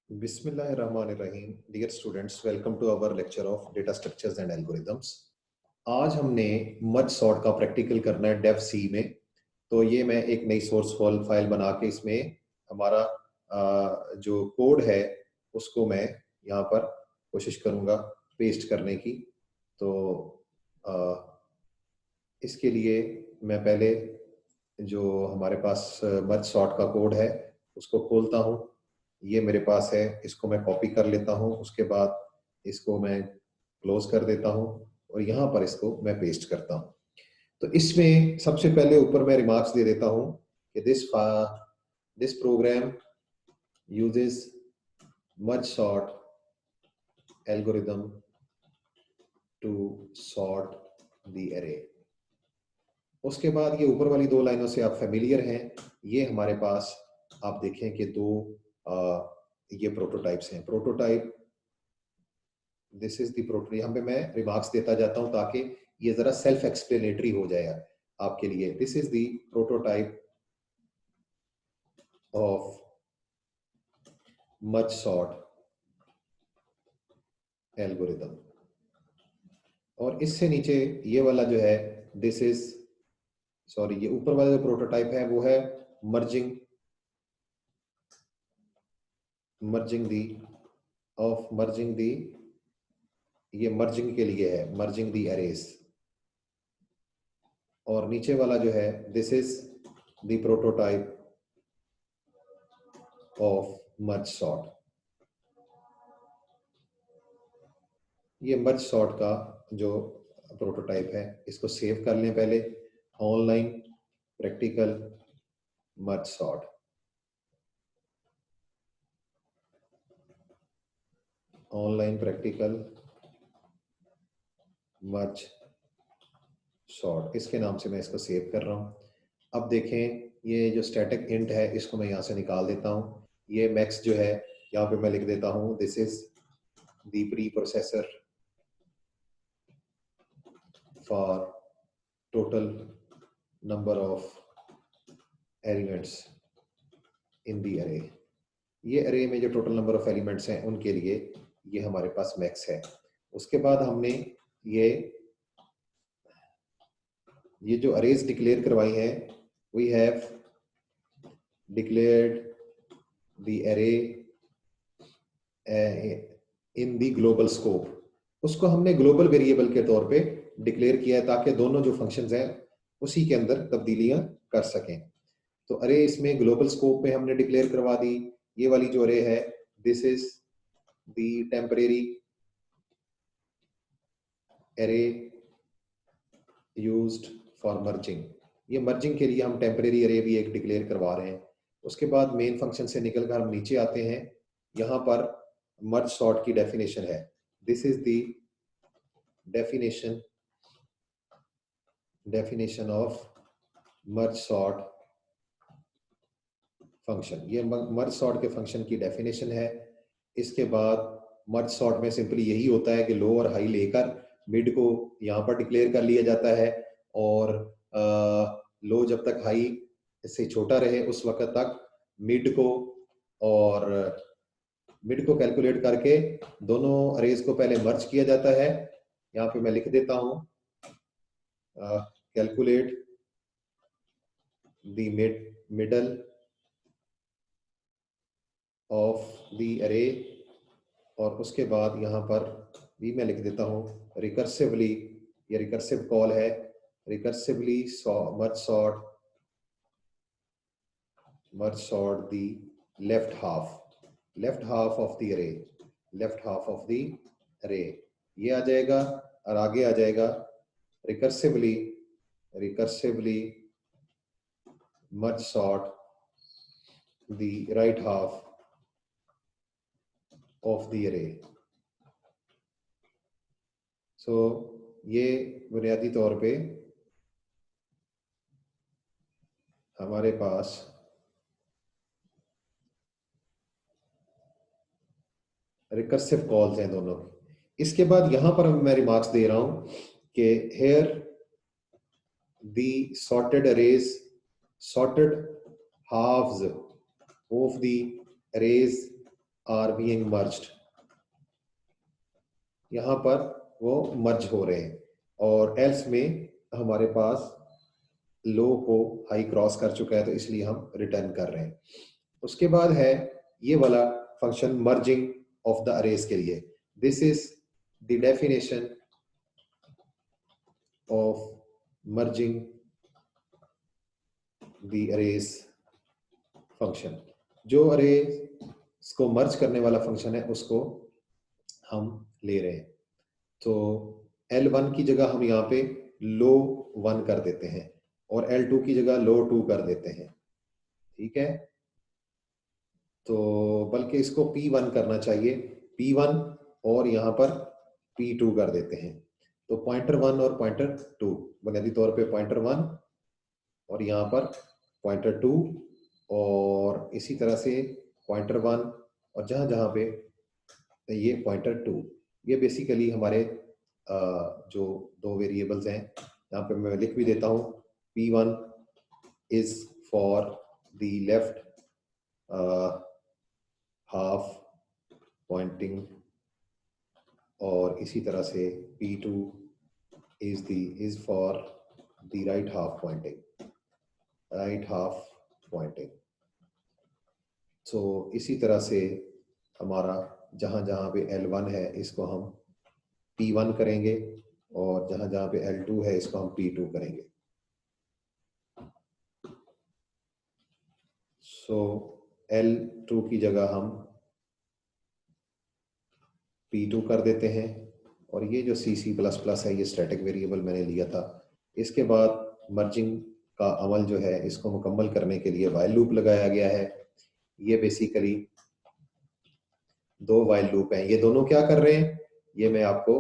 बिस्मिल्लाहिर्रहमानिर्रहीम। Dear students, welcome to our lecture of data structures and algorithms. आज हमने merge sort का practical करना है डेव सी में। तो ये मैं एक नई सोर्स फाइल बना के इसमें हमारा जो कोड है उसको मैं यहाँ पर कोशिश करूँगा पेस्ट करने की। तो आ, इसके लिए मैं पहले जो हमारे पास मर्ज सॉर्ट का कोड है उसको खोलता हूँ। ये मेरे पास है, इसको मैं कॉपी कर लेता हूँ। उसके बाद इसको मैं क्लोज कर देता हूँ और यहाँ पर इसको मैं पेस्ट करता हूँ। तो इसमें सबसे पहले ऊपर मैं रिमार्क्स दे देता हूँ कि this program uses merge sort algorithm to sort the array. उसके बाद ये ऊपर वाली दो लाइनों से आप फेमिलियर हैं। ये हमारे पास आप देखें कि दो ये प्रोटोटाइप्स हैं। Prototype, this is the prototype. यहाँ पे मैं रिमार्क्स देता जाता हूँ ताकि ये जरा सेल्फ एक्सप्लेनेटरी हो जाए आपके लिए। This is the prototype of merge sort algorithm. और इससे नीचे ये वाला जो है, दिस इज सॉरी, ये ऊपर वाला जो प्रोटोटाइप है वो है मर्जिंग दी ऑफ मर्जिंग दी, ये मर्जिंग के लिए है, मर्जिंग दी एरेज। और नीचे वाला जो है, this is the prototype of merge sort. ये मर्ज सॉर्ट का जो प्रोटोटाइप है इसको सेव कर लें पहले। Online practical merge sort, online practical merge sort, इसके नाम से मैं इसको सेव कर रहा हूँ। अब देखें, ये जो स्टैटिक इंट है इसको मैं यहाँ से निकाल देता हूँ। ये मैक्स जो है यहाँ पे मैं लिख देता हूँ, this is the pre processor for total number of elements in the अरे। ये अरे में जो टोटल नंबर ऑफ एलिमेंट्स हैं उनके लिए ये हमारे पास मैक्स है। उसके बाद हमने ये जो अरेज डिक्लेयर करवाई हैं, वी हैव डिक्लेयर्ड द अरे इन द ग्लोबल स्कोप। उसको हमने ग्लोबल वेरिएबल के तौर पे डिक्लेयर किया है ताकि दोनों जो फंक्शंस हैं उसी के अंदर तब्दीलियां कर सकें। तो अरे इसमें ग्लोबल स्कोप में हमने डिक्लेयर करवा दी। ये वाली जो अरे है, दिस इज द टेम्परेरी अरे यूज्ड फॉर मर्जिंग। ये मर्जिंग के लिए हम टेम्परेरी अरे भी एक डिक्लेयर करवा रहे हैं। उसके बाद मेन फंक्शन से निकलकर हम नीचे आते हैं। यहाँ पर मर्ज सॉर्ट की डेफिनेशन है। This is the definition of merge sort function. ये मर्ज सॉर्ट के फंक्शन की डेफिनेशन है। इसके बाद मर्ज सॉर्ट में सिंपली यही होता है कि लो और हाई लेकर मिड को यहाँ पर डिक्लेयर कर लिया जाता है और लो जब तक हाई इससे छोटा रहे उस वक्त तक मिड को कैलकुलेट करके दोनों अरेज को पहले मर्ज किया जाता है। यहाँ पे मैं लिख देता हूँ calculate the middle of the अरे। और उसके बाद यहाँ पर भी मैं लिख देता हूँ रिकर्सिवली, ये रिकर्सिव कॉल है, recursively merge sort the left half of the अरे, लेफ्ट हाफ ऑफ द अरे। ये आ जाएगा और आगे आ जाएगा recursively merge sort the right half of the अरे। सो ये बुनियादी तौर पे हमारे पास रिकर्सिव कॉल्स हैं दोनों। इसके बाद यहां पर मैं रिमार्क्स दे रहा हूं कि here the sorted halves of the arrays are being merged, यहां पर वो मर्ज हो रहे हैं, और एल्स में हमारे पास लो को हाई क्रॉस कर चुका है, तो इसलिए हम रिटर्न कर रहे हैं। उसके बाद है ये वाला function merging of the arrays के लिए। This is the definition of merging the arrays function. जो अरेज को मर्ज करने वाला फंक्शन है उसको हम ले रहे हैं। तो L1 की जगह हम यहाँ पे लो 1 कर देते हैं और L2 की जगह लो 2 कर देते हैं, ठीक है। तो बल्कि इसको P1 करना चाहिए, P1 और यहाँ पर P2 कर देते हैं। तो पॉइंटर 1 और पॉइंटर 2, बुनियादी तौर पे पॉइंटर 1 और यहाँ पर पॉइंटर 2, और इसी तरह से पॉइंटर 1 और जहाँ जहाँ पे ये पॉइंटर 2। ये बेसिकली हमारे जो दो वेरिएबल्स हैं, यहाँ पे मैं लिख भी देता हूँ। P1 is for the left half pointing, और इसी तरह से P2 is for the right half pointing. तो इसी तरह से हमारा जहाँ जहाँ पे L1 है इसको हम P1 करेंगे, और जहाँ जहाँ पे L2 है इसको हम P2 करेंगे। सो L2 की जगह हम P2 कर देते हैं, और ये जो C++ है ये स्टैटिक वेरिएबल मैंने लिया था। इसके बाद मर्जिंग का अमल जो है इसको मुकम्मल करने के लिए वाइल लूप लगाया गया है। ये बेसिकली दो वाइल लूप हैं। ये दोनों क्या कर रहे हैं, ये मैं आपको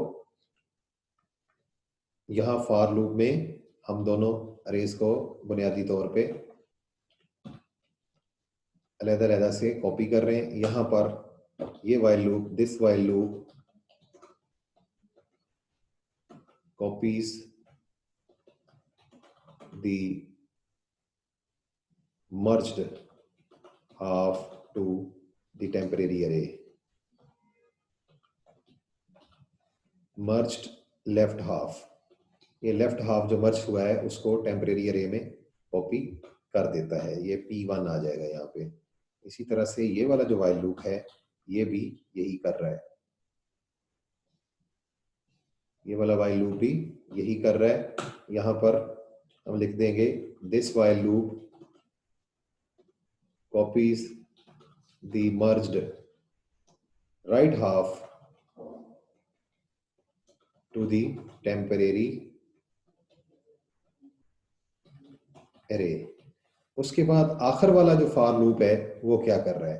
यहाँ फॉर लूप में हम दोनों अरेज को बुनियादी तौर पे अलग-अलग से कॉपी कर रहे हैं। यहाँ पर ये while loop, this while loop copies the merged half to the temporary array. merged left half, ये लेफ्ट हाफ जो मर्ज हुआ है उसको टेम्परेरी अरे में कॉपी कर देता है, ये P1 आ जाएगा यहाँ पे। इसी तरह से ये वाला जो वाइल लूप है ये भी यही कर रहा है, ये वाला वाइल लूप भी यही कर रहा है। यहाँ पर हम लिख देंगे this while loop copies the merged right half to the temporary array। उसके बाद आखिर वाला जो फॉर लूप है वो क्या कर रहा है,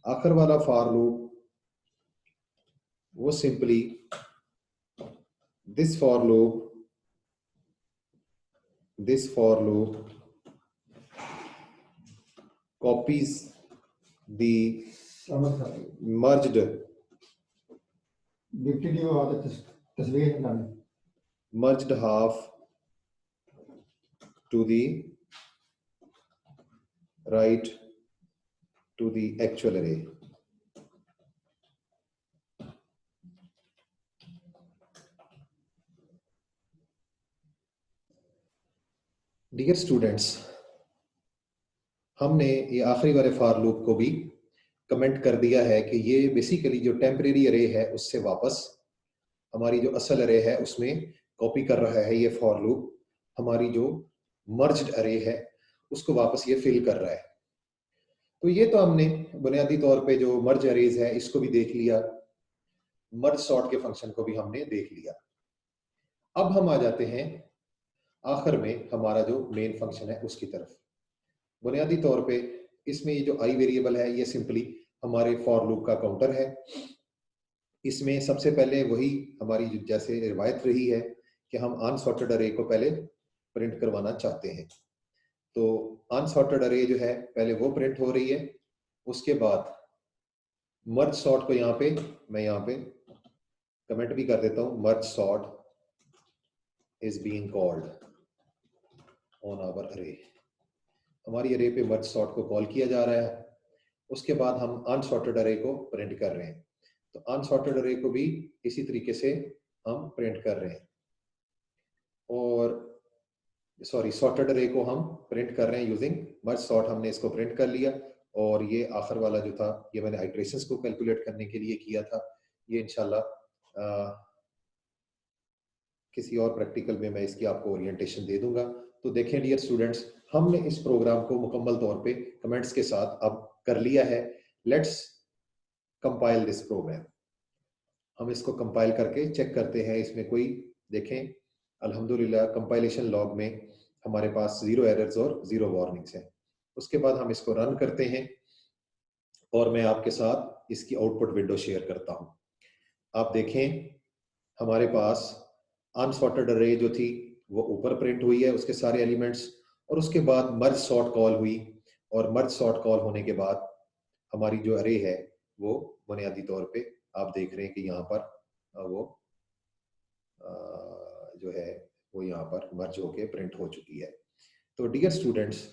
आखिर वाला फॉर लूप वो simply this for loop copies the merged half to the right to the actual array। Dear students, हमने ये आखिरी वाले फॉर लूप को भी कमेंट कर दिया है कि ये बेसिकली जो टेम्परेरी अरे है उससे वापस हमारी जो असल अरे है उसमें कॉपी कर रहा है। ये फॉर लूप हमारी जो मर्ज्ड अरे है उसको वापस ये फिल कर रहा है। तो ये तो हमने बुनियादी तौर पे जो मर्ज अरेज है इसको भी देख लिया, मर्ज सॉर्ट के फंक्शन को भी हमने देख लिया। अब हम आ जाते हैं आखिर में हमारा जो मेन फंक्शन है उसकी तरफ। बुनियादी तौर पे इसमें ये जो आई वेरिएबल है ये सिंपली हमारे फॉर लूप का काउंटर है। इसमें सबसे पहले वही हमारी जैसे रिवायत रही है कि हम अनसॉर्टेड अरे को पहले प्रिंट करवाना चाहते हैं। तो अनसॉर्टेड अरे जो है पहले वो प्रिंट हो रही है, उसके बाद मर्ज सॉर्ट को मैं यहाँ पे कमेंट भी कर देता हूँ, merge sort is being called on our array. हमारी अरे पे मर्ज सॉर्ट को कॉल किया जा रहा है। उसके बाद हम अनसॉर्टेड अरे को प्रिंट कर रहे हैं। तो अनसॉर्टेड अरे को भी इसी तरीके से हम प्रिंट कर रहे हैं, और सॉरी सॉर्टेड अरे को हम प्रिंट कर रहे हैं यूजिंग मर्ज सॉर्ट। हमने इसको प्रिंट कर लिया, और ये आखिर वाला जो था ये मैंने आइट्रेशंस को कैलकुलेट करने के लिए किया था। ये इंशाल्लाह किसी और प्रैक्टिकल में मैं इसकी आपको ओरिएंटेशन दे दूंगा। तो देखें डियर स्टूडेंट्स, हमने इस प्रोग्राम को मुकम्मल तौर पे कमेंट्स के साथ अब कर लिया है। Let's compile this program. हम इसको कंपाइल करके चेक करते हैं इसमें कोई, देखें अल्हम्दुलिल्लाह कंपाइलेशन लॉग में हमारे पास 0 एरर्स और 0 वार्निंग्स हैं। उसके बाद हम इसको रन करते हैं, और मैं आपके साथ इसकी आउटपुट विंडो शेयर करता हूं। आप देखें हमारे पास अनसॉर्टेड अरे जो थी वो ऊपर प्रिंट हुई है, उसके सारे एलिमेंट्स, और उसके बाद मर्ज सॉर्ट कॉल हुई, और मर्ज सॉर्ट कॉल होने के बाद हमारी जो अरे है वो बुनियादी तौर पे आप देख रहे हैं कि यहाँ पर वो जो है वो यहाँ पर मर्ज होके प्रिंट हो चुकी है। तो डियर स्टूडेंट्स,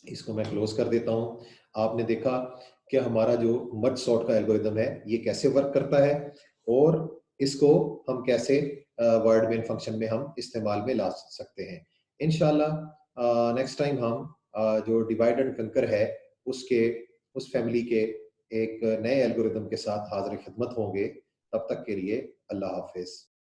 इसको मैं क्लोज कर देता हूँ। आपने देखा कि हमारा जो मर्ज सॉर्ट का एल्गोरिदम है ये कैसे वर्क करता है, और इसको हम कैसे वर्ड मेन फंक्शन में हम इस्तेमाल में ला सकते हैं। इंशाल्लाह नेक्स्ट टाइम हम जो डिवाइड एंड कंकर है उसके उस फैमिली के एक नए एल्गोरिदम के साथ हाजिर खिदमत होंगे। तब तक के लिए अल्लाह हाफिज।